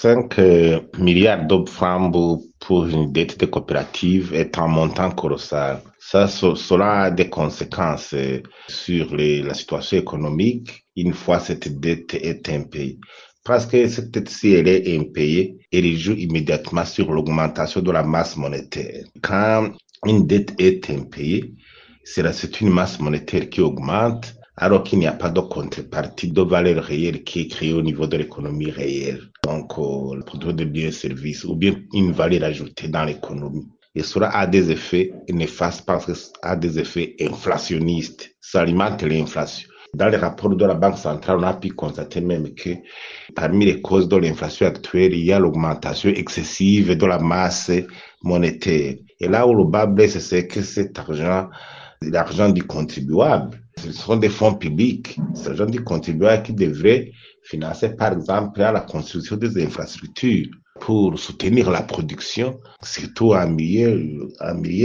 5 milliards de francs pour une dette de coopérative est un montant colossal. Cela a des conséquences sur la situation économique une fois cette dette est impayée. Parce que cette dette-ci, elle est impayée, elle joue immédiatement sur l'augmentation de la masse monétaire. Quand une dette est impayée, c'est une masse monétaire qui augmente alors qu'il n'y a pas de contrepartie de valeur réelle qui est créée au niveau de l'économie réelle. Donc, le produit de biens et services ou bien une valeur ajoutée dans l'économie. Et cela a des effets néfastes parce que ça a des effets inflationnistes. Ça alimente l'inflation. Dans les rapports de la Banque centrale, on a pu constater même que parmi les causes de l'inflation actuelle, il y a l'augmentation excessive de la masse monétaire. Et là où le bas blesse, c'est que cet argent, l'argent du contribuable, ce sont des fonds publics. C'est l'argent du contribuable qui devrait financer, par exemple, la construction des infrastructures pour soutenir la production, surtout en milieu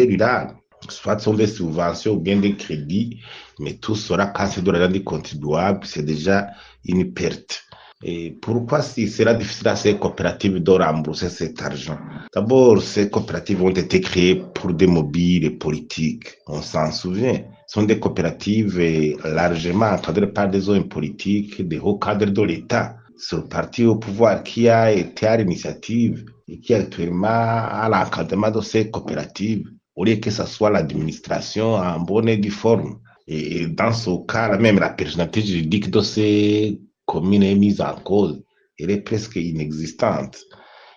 rural. Soit ce sont des subventions ou bien des crédits, mais tout sera quand c'est de l'argent du contribuable, c'est déjà une perte. Et pourquoi il sera difficile à ces coopératives de rembourser cet argent? D'abord, ces coopératives ont été créées pour des mobiles politiques. On s'en souvient. Ce sont des coopératives largement encadrées par des hommes politiques, des hauts cadres de l'État. C'est le parti au pouvoir qui a été à l'initiative et qui est actuellement à l'encadrement de ces coopératives, au lieu que ce soit l'administration en bonne et due forme. Et dans ce cas, même la personnalité juridique de ces communes est mise en cause. Elle est presque inexistante.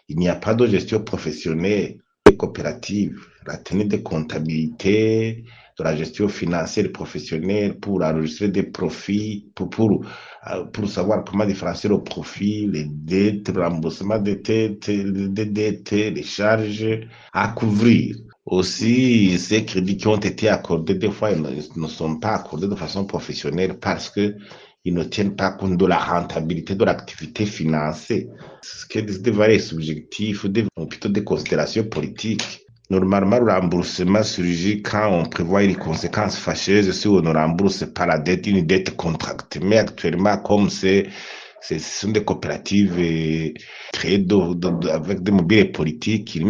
Il n'y a pas de gestion professionnelle des coopératives. La tenue de comptabilité, de la gestion financière professionnelle pour enregistrer des profits, pour savoir comment différencier le profit, les dettes, le remboursement des dettes, les charges à couvrir. Aussi, ces crédits qui ont été accordés, des fois, ils ne sont pas accordés de façon professionnelle parce que ils ne tiennent pas compte de la rentabilité de l'activité financée. Ce qui est varié subjectif, ou plutôt des considérations politiques. Normalement, le remboursement surgit quand on prévoit une conséquence fâcheuse si on ne rembourse pas la dette, une dette contractée. Mais actuellement, comme ce sont des coopératives créées avec des mobiles politiques, il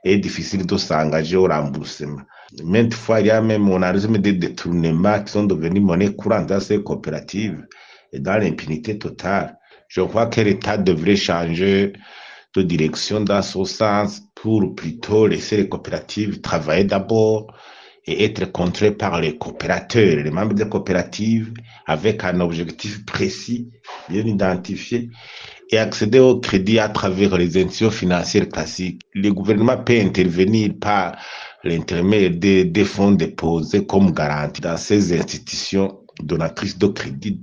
est difficile de s'engager au remboursement. Maintes fois, il y a même, on a résumé des détournements qui sont devenus monnaie courante dans ces coopératives et dans l'impunité totale. Je crois que l'État devrait changer de direction dans ce sens pour plutôt laisser les coopératives travailler d'abord et être contrôlées par les coopérateurs, les membres des coopératives avec un objectif précis, bien identifié et accéder au crédit à travers les institutions financières classiques. Le gouvernement peut intervenir par l'intermédiaire des fonds déposés comme garantie dans ces institutions donatrices de crédit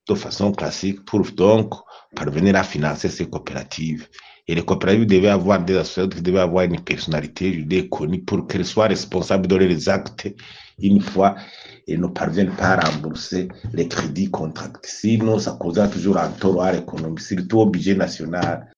de façon classique pour donc parvenir à financer ces coopératives. Et les coopératives devaient avoir des associations qui devaient avoir une personnalité juridique connue pour qu'elles soient responsables de leurs actes une fois et ne parviennent pas à rembourser les crédits contractés. Sinon, ça causera toujours un tort à l'économie, surtout au budget national.